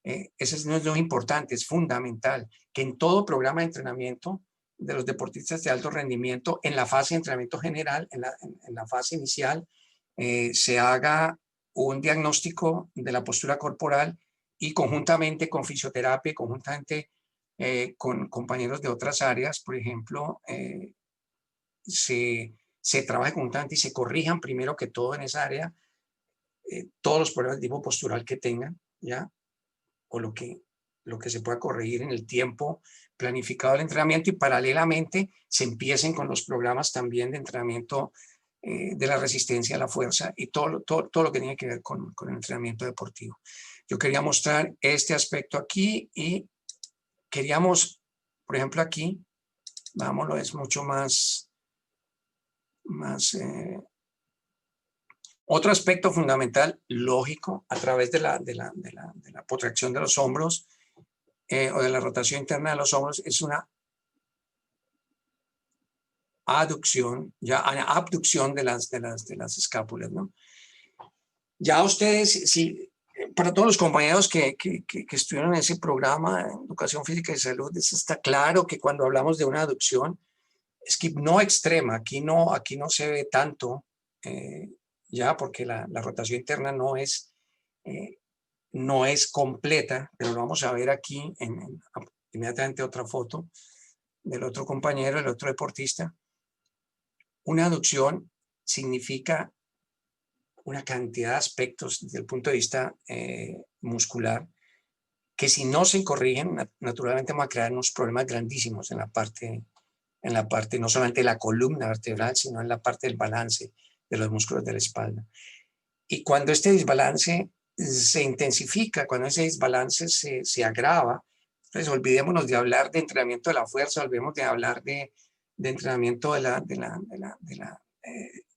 Eso no es lo importante, es fundamental que en todo programa de entrenamiento de los deportistas de alto rendimiento, en la fase de entrenamiento general, en la fase inicial, se haga un diagnóstico de la postura corporal y conjuntamente con fisioterapia, conjuntamente con compañeros de otras áreas, por ejemplo, se trabaje conjuntamente y se corrijan primero que todo en esa área todos los problemas de tipo postural que tengan, ¿ya? O lo que se pueda corregir en el tiempo planificado del entrenamiento y paralelamente se empiecen con los programas también de entrenamiento de la resistencia a la fuerza y todo lo que tiene que ver con el entrenamiento deportivo. Yo quería mostrar este aspecto aquí y queríamos, por ejemplo aquí, vámonos, es mucho más otro aspecto fundamental, lógico, a través de la protracción de los hombros o de la rotación interna de los hombros, es una abducción de las escápulas, ¿no? Ya ustedes, si, para todos los compañeros que estuvieron en ese programa de Educación Física y Salud, está claro que cuando hablamos de una abducción, es que no extrema, aquí no se ve tanto, ya porque la rotación interna no es completa, pero lo vamos a ver aquí inmediatamente otra foto del otro compañero, el otro deportista. Una aducción significa una cantidad de aspectos desde el punto de vista muscular que si no se corrigen, naturalmente van a crear unos problemas grandísimos en la parte no solamente de la columna vertebral, sino en la parte del balance de los músculos de la espalda. Y cuando este desbalance se intensifica, cuando ese desbalance se agrava, entonces olvidémonos de hablar de entrenamiento de la fuerza, olvidemos de hablar de entrenamiento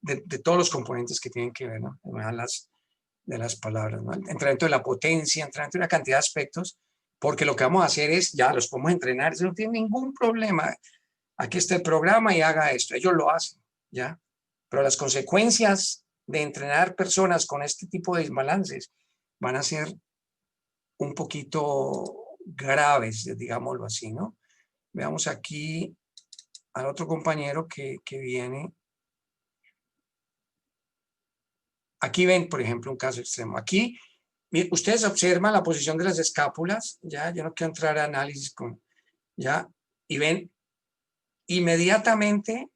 de todos los componentes que tienen que ver, ¿no? De las palabras, ¿no? Entrenamiento de la potencia, entrenamiento de una cantidad de aspectos, porque lo que vamos a hacer es, ya los podemos entrenar, eso no tiene ningún problema. Aquí está el programa y haga esto. Ellos lo hacen, ¿ya? Pero las consecuencias de entrenar personas con este tipo de desbalances van a ser un poquito graves, digámoslo así, ¿no? Veamos aquí al otro compañero que viene. Aquí ven, por ejemplo, un caso extremo. Aquí, ustedes observan la posición de las escápulas, ¿ya? Yo no quiero entrar a análisis ¿ya? Y ven inmediatamente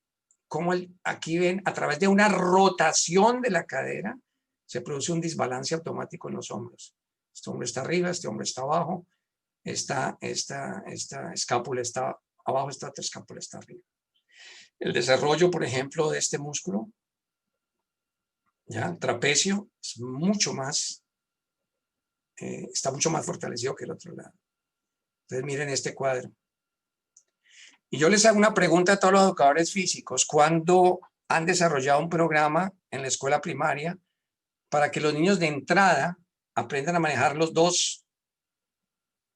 como aquí ven, a través de una rotación de la cadera, se produce un desbalance automático en los hombros. Este hombro está arriba, este hombro está abajo, esta escápula está abajo, esta otra escápula está arriba. El desarrollo, por ejemplo, de este músculo, ya el trapecio, es mucho más, está mucho más fortalecido que el otro lado. Entonces miren este cuadro. Y yo les hago una pregunta a todos los educadores físicos. ¿Cuándo han desarrollado un programa en la escuela primaria para que los niños de entrada aprendan a manejar los dos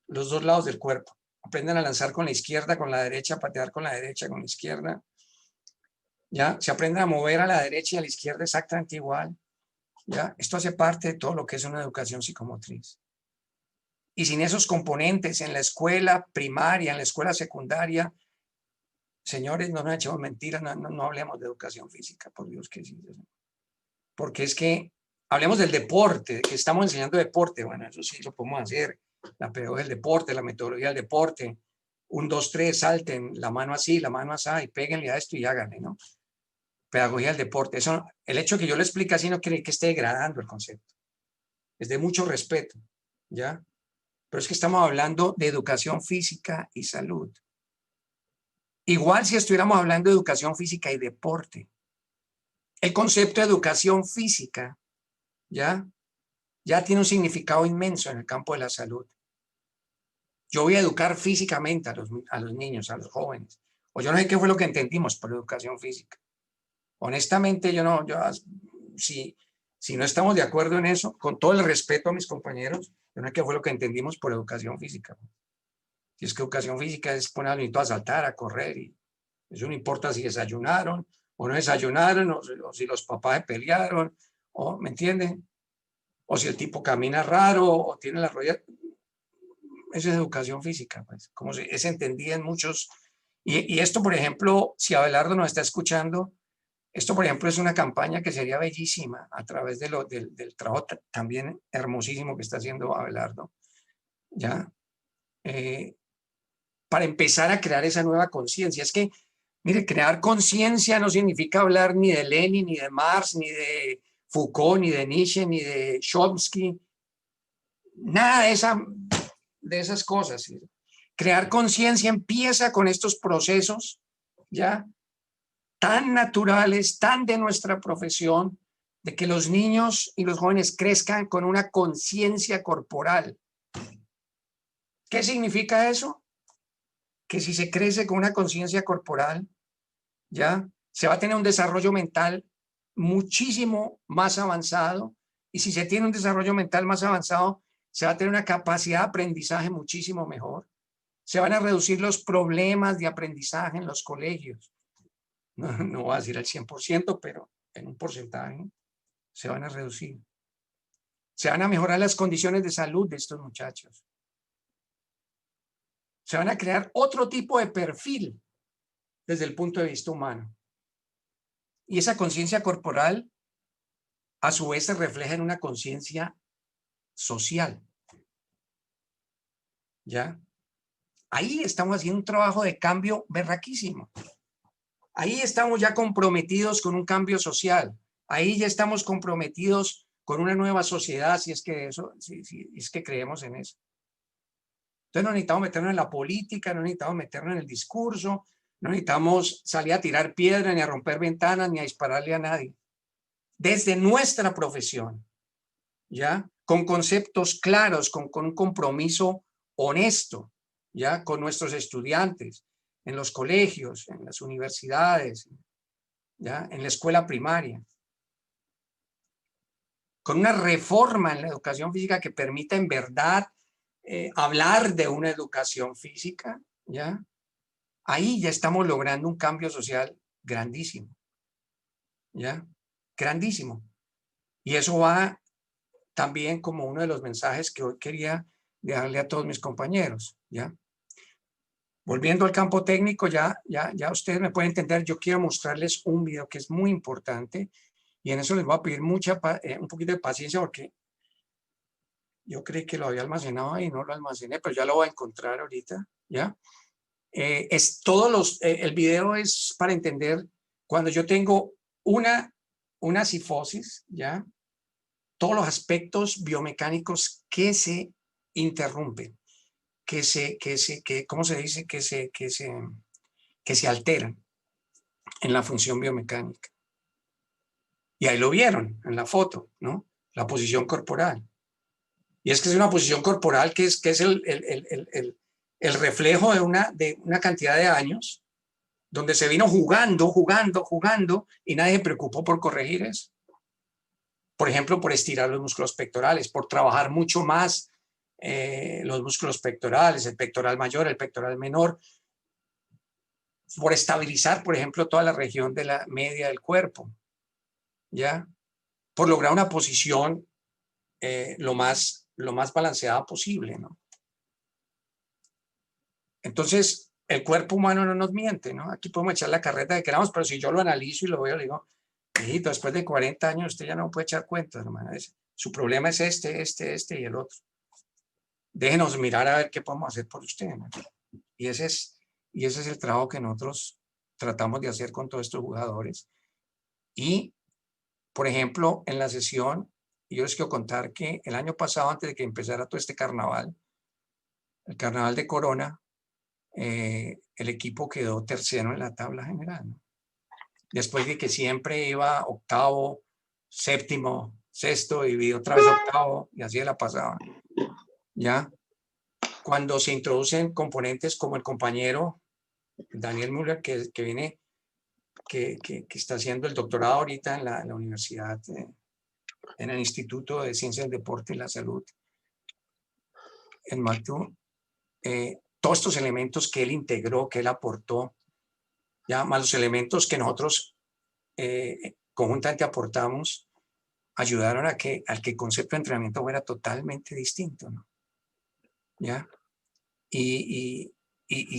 lados del cuerpo? Aprendan a lanzar con la izquierda, con la derecha, a patear con la derecha, con la izquierda. ¿Ya? Se aprenden a mover a la derecha y a la izquierda exactamente igual. ¿Ya? Esto hace parte de todo lo que es una educación psicomotriz. Y sin esos componentes en la escuela primaria, en la escuela secundaria, señores, no nos echemos mentiras, no hablemos de educación física, por Dios que sí. Porque es que hablemos del deporte, que estamos enseñando deporte, bueno, eso sí lo podemos hacer, la pedagogía del deporte, la metodología del deporte, 1, 2, 3, salten, la mano así, la mano así, y péguenle a esto y háganle, ¿no? Pedagogía del deporte. Eso, el hecho que yo lo explique así no quiere que esté degradando el concepto. Es de mucho respeto, ¿ya? Pero es que estamos hablando de educación física y salud. Igual si estuviéramos hablando de educación física y deporte. El concepto de educación física, ¿ya? Ya tiene un significado inmenso en el campo de la salud. Yo voy a educar físicamente a los niños, a los jóvenes. O yo no sé qué fue lo que entendimos por educación física. Honestamente, si no estamos de acuerdo en eso, con todo el respeto a mis compañeros, yo no sé qué fue lo que entendimos por educación física. Si es que educación física es poner a los niños a saltar, a correr, y eso no importa si desayunaron o no desayunaron, o si los papás se pelearon, o, ¿me entienden? O si el tipo camina raro, o tiene la rodilla. Eso es educación física, pues, como es entendida en muchos. Y esto, por ejemplo, si Abelardo nos está escuchando, esto, por ejemplo, es una campaña que sería bellísima a través del trabajo también hermosísimo que está haciendo Abelardo, ¿ya? Para empezar a crear esa nueva conciencia. Es que, mire, crear conciencia no significa hablar ni de Lenin, ni de Marx, ni de Foucault, ni de Nietzsche, ni de Chomsky, nada de esas cosas. ¿Sí? Crear conciencia empieza con estos procesos, ¿ya? Tan naturales, tan de nuestra profesión, de que los niños y los jóvenes crezcan con una conciencia corporal. ¿Qué significa eso? Que si se crece con una conciencia corporal, ¿ya? Se va a tener un desarrollo mental muchísimo más avanzado, y si se tiene un desarrollo mental más avanzado, se va a tener una capacidad de aprendizaje muchísimo mejor. Se van a reducir los problemas de aprendizaje en los colegios. No voy a decir al 100%, pero en un porcentaje se van a reducir. Se van a mejorar las condiciones de salud de estos muchachos. Se van a crear otro tipo de perfil desde el punto de vista humano. Y esa conciencia corporal, a su vez, se refleja en una conciencia social. ¿Ya? Ahí estamos haciendo un trabajo de cambio berraquísimo. Ahí estamos ya comprometidos con un cambio social. Ahí ya estamos comprometidos con una nueva sociedad, si es que creemos en eso. Entonces no necesitamos meternos en la política, no necesitamos meternos en el discurso, no necesitamos salir a tirar piedras, ni a romper ventanas, ni a dispararle a nadie. Desde nuestra profesión, ¿ya? Con conceptos claros, con un compromiso honesto, ¿ya? Con nuestros estudiantes, en los colegios, en las universidades, ¿ya? En la escuela primaria. Con una reforma en la educación física que permita en verdad hablar de una educación física, ¿ya? Ahí ya estamos logrando un cambio social grandísimo, ¿ya? Grandísimo. Y eso va también como uno de los mensajes que hoy quería dejarle a todos mis compañeros, ¿ya? Volviendo al campo técnico, ya ustedes me pueden entender, yo quiero mostrarles un video que es muy importante, y en eso les voy a pedir un poquito de paciencia, porque yo creí que lo había almacenado y no lo almacené, pero ya lo voy a encontrar ahorita, ¿ya? El video es para entender cuando yo tengo una cifosis, ¿ya? Todos los aspectos biomecánicos que se interrumpen, ¿cómo se dice? Que se alteran en la función biomecánica. Y ahí lo vieron en la foto, ¿no? La posición corporal. Y es que es una posición corporal que es el reflejo de una cantidad de años donde se vino jugando, y nadie se preocupó por corregir eso. Por ejemplo, por estirar los músculos pectorales, por trabajar mucho más los músculos pectorales, el pectoral mayor, el pectoral menor, por estabilizar, por ejemplo, toda la región de la media del cuerpo, ¿ya? Por lograr una posición lo más balanceada posible, ¿no? Entonces, el cuerpo humano no nos miente, ¿no? Aquí podemos echar la carreta que queramos, pero si yo lo analizo y lo veo, le digo, hijito, después de 40 años usted ya no puede echar cuentas, hermano. Su problema es este y el otro. déjenos mirar a ver qué podemos hacer por usted, ¿no? Y ese es el trabajo que nosotros tratamos de hacer con todos estos jugadores. Y, por ejemplo, en la sesión, yo les quiero contar que el año pasado, antes de que empezara todo este carnaval, el carnaval de Corona, el equipo quedó tercero en la tabla general, ¿no? Después de que siempre iba octavo, séptimo, sexto y otra vez octavo, y así la pasaba. ¿Ya? Cuando se introducen componentes como el compañero Daniel Müller, que viene, que está haciendo el doctorado ahorita en la universidad, en el Instituto de Ciencias del Deporte y la Salud, en MACTU, todos estos elementos que él integró, que él aportó, ya más los elementos que nosotros conjuntamente aportamos, ayudaron a que el concepto de entrenamiento fuera totalmente distinto, ¿no? ¿Ya? Y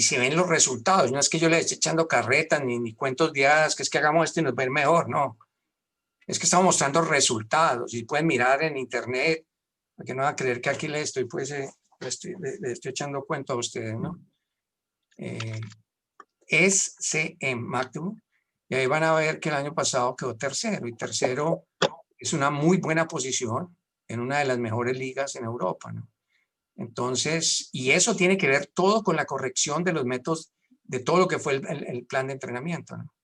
se ven los resultados. No es que yo le esté echando carretas ni cuentos de hadas, que es que hagamos esto y nos va a ir mejor, no. Es que estamos mostrando resultados y pueden mirar en internet, porque no van a creer que aquí le estoy echando cuento a ustedes, ¿no? Es CEMACTU, y ahí van a ver que el año pasado quedó tercero, y tercero es una muy buena posición en una de las mejores ligas en Europa, ¿no? Entonces, y eso tiene que ver todo con la corrección de los métodos, de todo lo que fue el plan de entrenamiento, ¿no?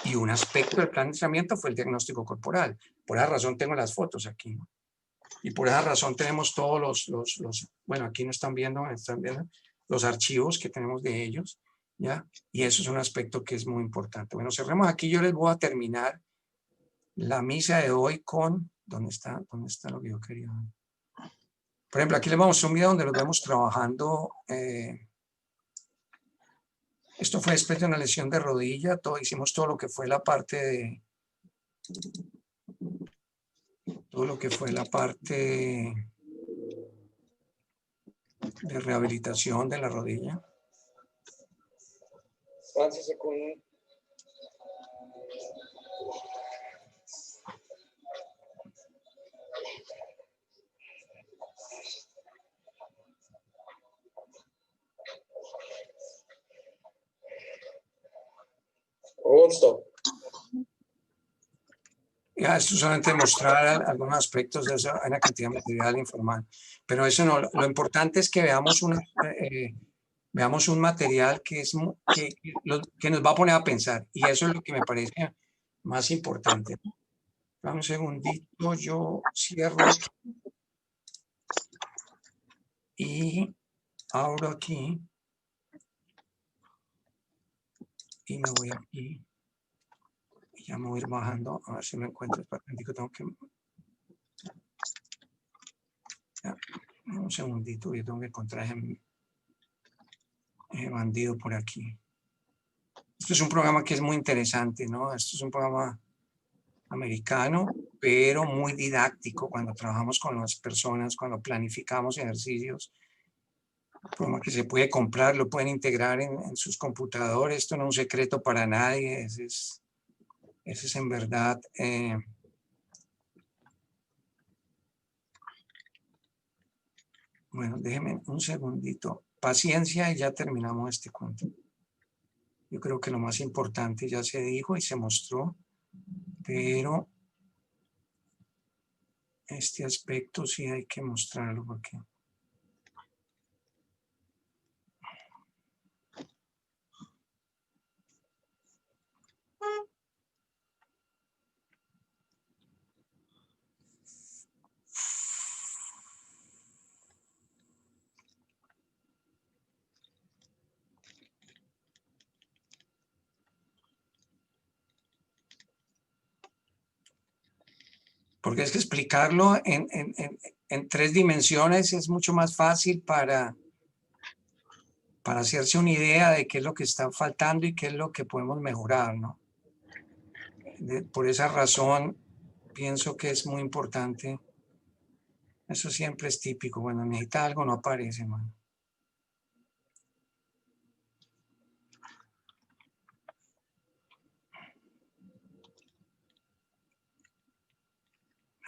Y un aspecto del plan de entrenamiento fue el diagnóstico corporal. Por esa razón tengo las fotos aquí, ¿no? Y por esa razón tenemos todos bueno, aquí no están viendo los archivos que tenemos de ellos, ¿ya? Y eso es un aspecto que es muy importante. Bueno, cerremos aquí. Yo les voy a terminar la misa de hoy con, ¿dónde está lo que yo quería? Por ejemplo, aquí les vamos a un video donde los vemos trabajando. Esto fue después de una lesión de rodilla. Hicimos todo lo que fue la parte de... Todo lo que fue la parte de rehabilitación de la rodilla. Ya, esto solamente mostrar algunos aspectos de eso, hay una cantidad de material informal, pero eso no, lo importante es que veamos un material que nos va a poner a pensar, y eso es lo que me parece más importante. Dame un segundito, yo cierro aquí y abro aquí y me voy aquí. Ya me voy a ir bajando, a ver si me encuentro. Tengo que... Ya, un segundito, yo tengo que encontrar ese bandido por aquí. Esto es un programa que es muy interesante, ¿no? Esto es un programa americano, pero muy didáctico cuando trabajamos con las personas, cuando planificamos ejercicios. Un programa que se puede comprar, lo pueden integrar en sus computadores. Esto no es un secreto para nadie. Ese es en verdad... Bueno, déjenme un segundito. Paciencia y ya terminamos este cuento. Yo creo que lo más importante ya se dijo y se mostró, pero este aspecto sí hay que mostrarlo porque... Porque es que explicarlo en 3 dimensiones es mucho más fácil para hacerse una idea de qué es lo que está faltando y qué es lo que podemos mejorar, ¿no? Por esa razón, pienso que es muy importante. Eso siempre es típico. Cuando necesita algo, no aparece, man.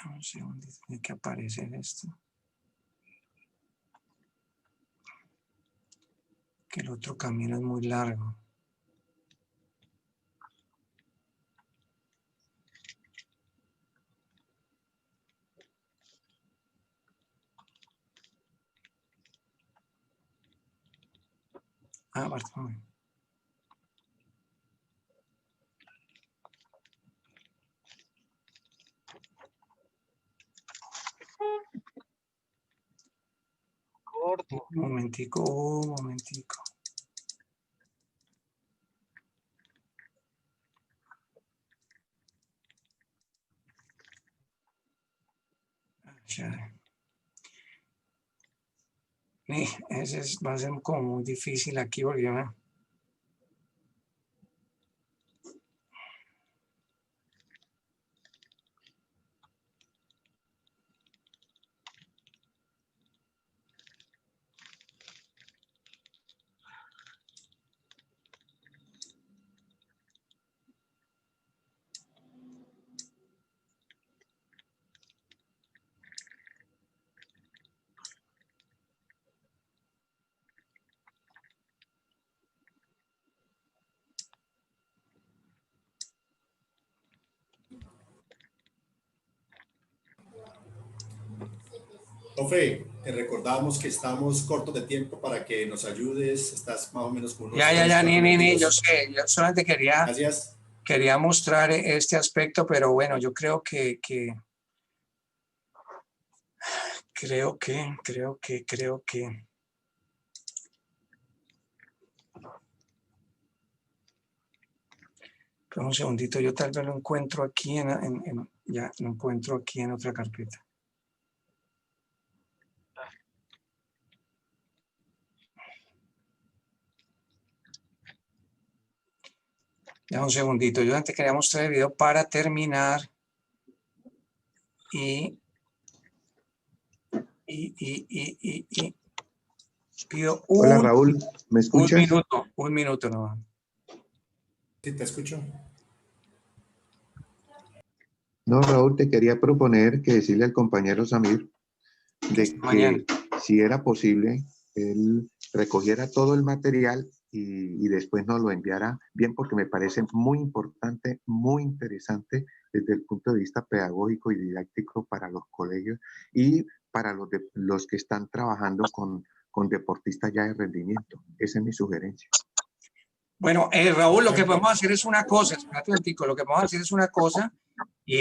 Un segundo, tiene que aparecer esto. que el otro camino es muy largo. Ah, Bartolomé. Corto. Un momentico, un momentico. Ya. Va a ser como muy difícil aquí porque Profe, te recordamos que estamos cortos de tiempo para que nos ayudes. Estás más o menos con unos ya, 3, 4 ni, yo minutos. sé, yo solamente Gracias. quería mostrar este aspecto, pero bueno, yo creo que pero un segundito, yo tal vez lo encuentro aquí ya lo encuentro aquí en otra carpeta. Ya un segundito, yo antes quería mostrar el video para terminar y pido Hola Raúl, ¿me escuchas? un minuto nomás. Sí, te escucho. No, Raúl, te quería proponer que decirle al compañero Samir de Mañana. que si era posible, él recogiera todo el material y después nos lo enviara bien, porque me parece muy importante, muy interesante desde el punto de vista pedagógico y didáctico para los colegios y para los que están trabajando con deportistas ya de rendimiento. Esa es mi sugerencia. Bueno, Raúl, lo que podemos hacer es una cosa, espérate un momentico, lo que podemos hacer es una cosa, y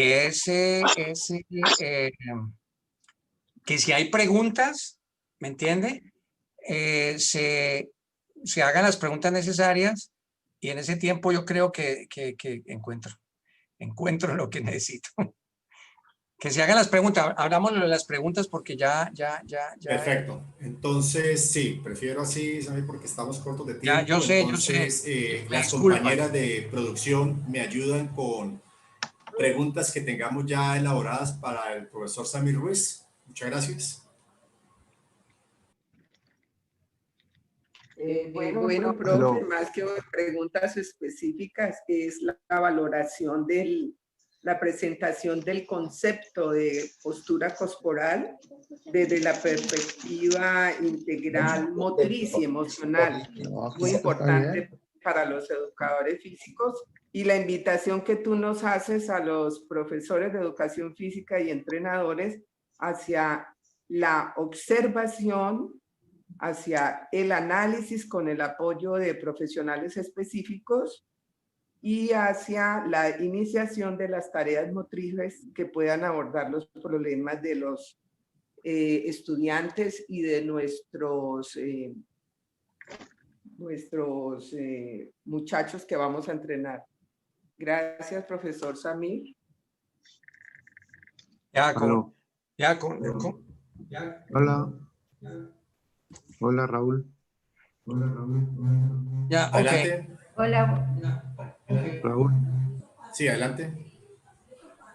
que si hay preguntas, ¿me entiende? Se hagan las preguntas necesarias y en ese tiempo yo creo que encuentro lo que necesito. Que se hagan las preguntas, hablamos de las preguntas porque ya. Perfecto. Entonces, sí, prefiero así, ¿sabes? Porque estamos cortos de tiempo. Yo sé. Entonces, Me las disculpan. compañeras de producción me ayudan con preguntas que tengamos ya elaboradas para el profesor Samir Ruiz. Muchas gracias. Bueno, profe, más que preguntas específicas, es la valoración de la presentación del concepto de postura corporal desde la perspectiva integral motriz y emocional, muy importante para los educadores físicos, y la invitación que tú nos haces a los profesores de educación física y entrenadores hacia la observación, hacia el análisis con el apoyo de profesionales específicos y hacia la iniciación de las tareas motrices que puedan abordar los problemas de los estudiantes y de nuestros muchachos que vamos a entrenar. Gracias, profesor Samir. Hola. Hola, Raúl. Ya, adelante. Okay. Hola. Raúl. Sí, adelante.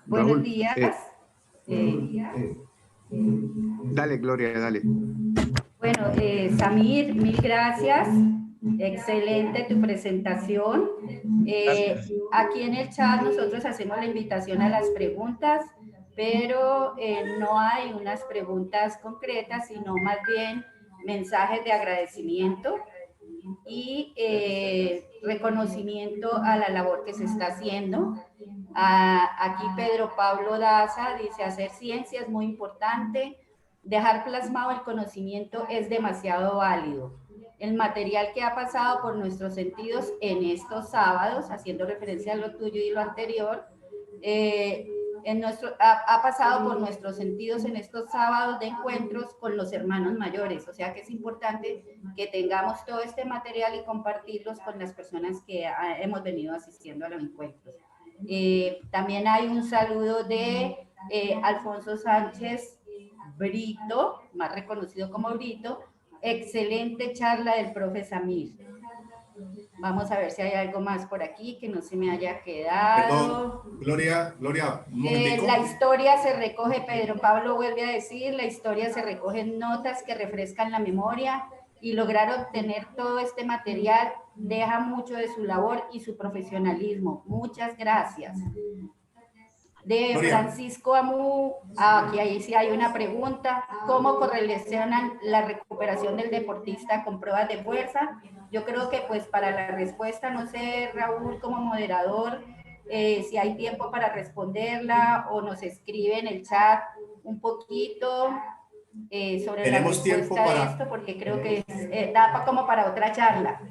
Buenos días. Dale, Gloria, dale. Bueno, Samir, mil gracias. Excelente tu presentación. Aquí en el chat nosotros hacemos la invitación a las preguntas, pero no hay unas preguntas concretas, sino más bien mensajes de agradecimiento. y reconocimiento a la labor que se está haciendo. Aquí Pedro Pablo Daza dice, hacer ciencia es muy importante, dejar plasmado el conocimiento es demasiado válido. El material que ha pasado por nuestros sentidos en estos sábados, haciendo referencia a lo tuyo y lo anterior, ha pasado por nuestros sentidos en estos sábados de encuentros con los hermanos mayores, o sea que es importante que tengamos todo este material y compartirlos con las personas que hemos venido asistiendo a los encuentros. También hay un saludo de Alfonso Sánchez Brito, más reconocido como Brito. Excelente charla del profe Samir. Vamos a ver si hay algo más por aquí que no se me haya quedado. Perdón, Gloria, un momentico. La historia se recoge, Pedro Pablo vuelve a decir, la historia se recoge en notas que refrescan la memoria, y lograr obtener todo este material deja mucho de su labor y su profesionalismo. Muchas gracias. De Gloria. Francisco Amu, aquí ahí sí hay una pregunta. ¿Cómo correlacionan la recuperación del deportista con pruebas de fuerza? Yo creo que pues para la respuesta, no sé, Raúl, como moderador, si hay tiempo para responderla o nos escribe en el chat un poquito sobre Tenemos la tiempo respuesta para... a esto, porque creo que da como para otra charla.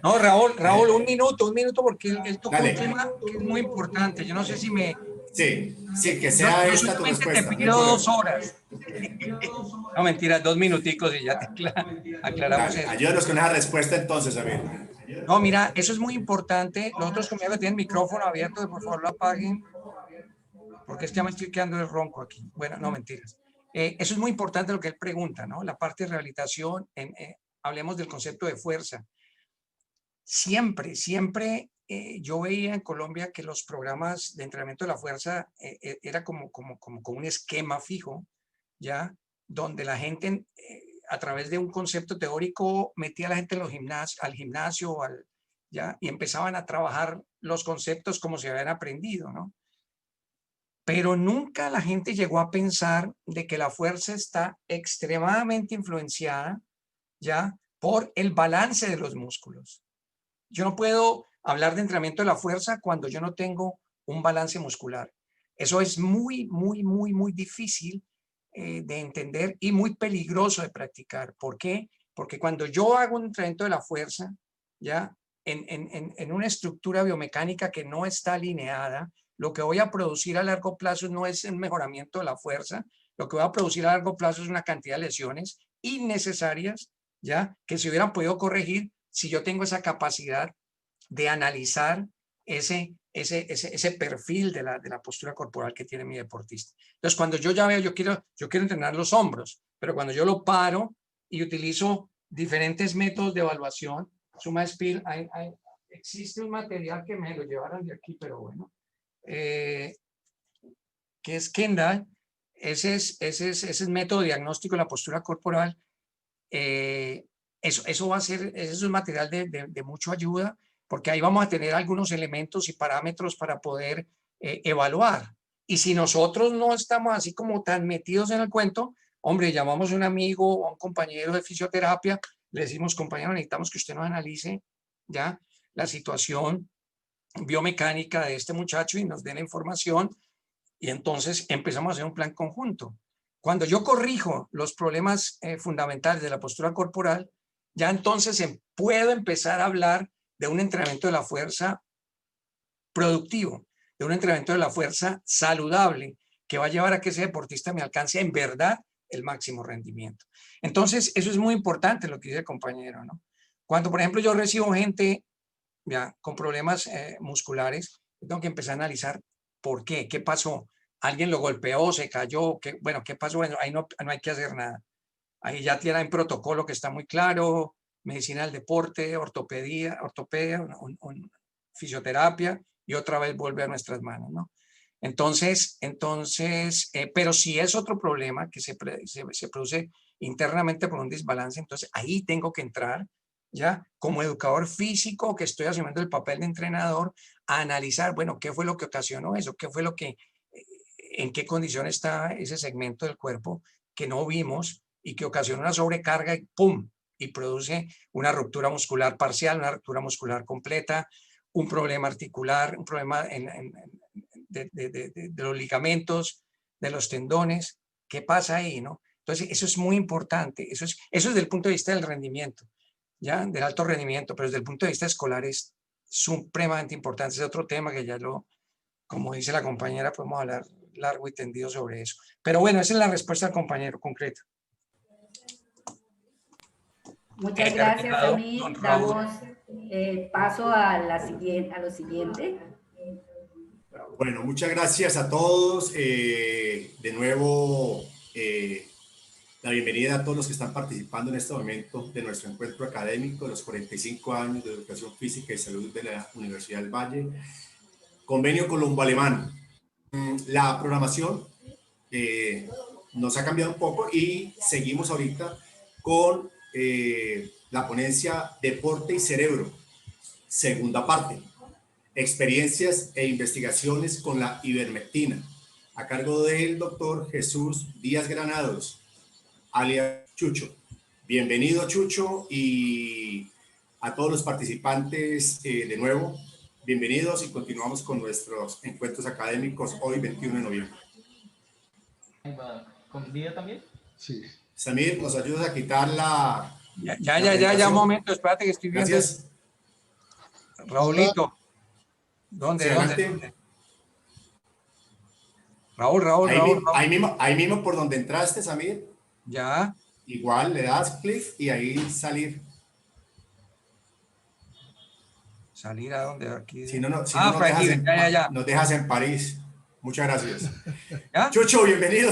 No, Raúl, un minuto, porque él tocó Dale. un tema que es muy importante. Yo no sé si me... Sí, que sea yo esta tu solamente respuesta. te pido 2 horas. No, mentira, 2 minuticos y ya te aclaramos Dale, eso. ayúdanos con esa respuesta entonces, Samir. No, mira, eso es muy importante. Los otros conmigo que tienen micrófono abierto, por favor lo apaguen, porque es que ya me estoy quedando el ronco aquí. Bueno, no, mentiras. Eso es muy importante lo que él pregunta, ¿no? La parte de rehabilitación, hablemos del concepto de fuerza. Siempre yo veía en Colombia que los programas de entrenamiento de la fuerza era como un esquema fijo, ¿ya? Donde la gente, a través de un concepto teórico, metía a la gente en los al gimnasio, ¿ya? Y empezaban a trabajar los conceptos como se habían aprendido, ¿no? Pero nunca la gente llegó a pensar de que la fuerza está extremadamente influenciada, ¿ya? Por el balance de los músculos. Yo no puedo hablar de entrenamiento de la fuerza cuando yo no tengo un balance muscular. Eso es muy difícil de entender y muy peligroso de practicar. ¿Por qué? Porque cuando yo hago un entrenamiento de la fuerza, ya en una estructura biomecánica que no está alineada, lo que voy a producir a largo plazo no es el mejoramiento de la fuerza, lo que voy a producir a largo plazo es una cantidad de lesiones innecesarias, ya, que se hubieran podido corregir si yo tengo esa capacidad de analizar ese perfil de la postura corporal que tiene mi deportista. Entonces, cuando yo ya veo, yo quiero entrenar los hombros, pero cuando yo lo paro y utilizo diferentes métodos de evaluación, Suma Speed, existe un material que me lo llevaron de aquí, pero bueno, que es Kendall. Ese es método de diagnóstico de la postura corporal. Eso va a ser, ese es un material de mucha ayuda, porque ahí vamos a tener algunos elementos y parámetros para poder evaluar. Y si nosotros no estamos así como tan metidos en el cuento, hombre, llamamos a un amigo o a un compañero de fisioterapia, le decimos, compañero, necesitamos que usted nos analice ya la situación biomecánica de este muchacho y nos dé la información, y entonces empezamos a hacer un plan conjunto. Cuando yo corrijo los problemas fundamentales de la postura corporal, ya entonces puedo empezar a hablar de un entrenamiento de la fuerza productivo, de un entrenamiento de la fuerza saludable, que va a llevar a que ese deportista me alcance en verdad el máximo rendimiento. Entonces, eso es muy importante lo que dice el compañero, ¿no? Cuando, por ejemplo, yo recibo gente ya con problemas musculares, tengo que empezar a analizar por qué, qué pasó. Alguien lo golpeó, se cayó, ¿qué pasó? Bueno, ahí no hay que hacer nada. Ahí ya tiene un protocolo que está muy claro, medicina del deporte, ortopedia, fisioterapia, y otra vez vuelve a nuestras manos, ¿no? Entonces, pero si es otro problema que se produce internamente por un desbalance, entonces ahí tengo que entrar ya como educador físico, que estoy asumiendo el papel de entrenador, a analizar, bueno, qué fue lo que ocasionó eso, qué fue lo que, en qué condición está ese segmento del cuerpo que no vimos y que ocasionó una sobrecarga y ¡pum! y produce una ruptura muscular parcial, una ruptura muscular completa, un problema articular, un problema de los ligamentos, de los tendones. ¿Qué pasa ahí, no? Entonces, eso es muy importante. Eso es desde el punto de vista del rendimiento, ¿ya? Del alto rendimiento, pero desde el punto de vista escolar es supremamente importante. Es otro tema que ya como dice la compañera, podemos hablar largo y tendido sobre eso. Pero bueno, esa es la respuesta al compañero concreta. Muchas gracias, Samir. Damos paso a lo siguiente. Bueno, muchas gracias a todos. De nuevo, la bienvenida a todos los que están participando en este momento de nuestro encuentro académico de los 45 años de Educación Física y Salud de la Universidad del Valle. Convenio colombo-alemán. La programación nos ha cambiado un poco y seguimos ahorita con la ponencia Deporte y Cerebro, segunda parte. Experiencias e investigaciones con la ivermectina, a cargo del doctor Jesús Díaz Granados, alias Chucho. Bienvenido, Chucho, y a todos los participantes de nuevo, bienvenidos, y continuamos con nuestros encuentros académicos hoy, 21 de noviembre. ¿Con vida también? Sí. Samir, ¿nos ayudas a quitar la... Ya, un momento, espérate que estoy viendo. Gracias. Raulito. ¿Dónde? Sí, ¿Dónde? Raúl. Ahí mismo por donde entraste, Samir. Ya. Igual le das clic y ahí salir. ¿Salir a dónde? Aquí. Si no, nos dejas en París. Muchas gracias. ¿Ya? Chucho, bienvenido.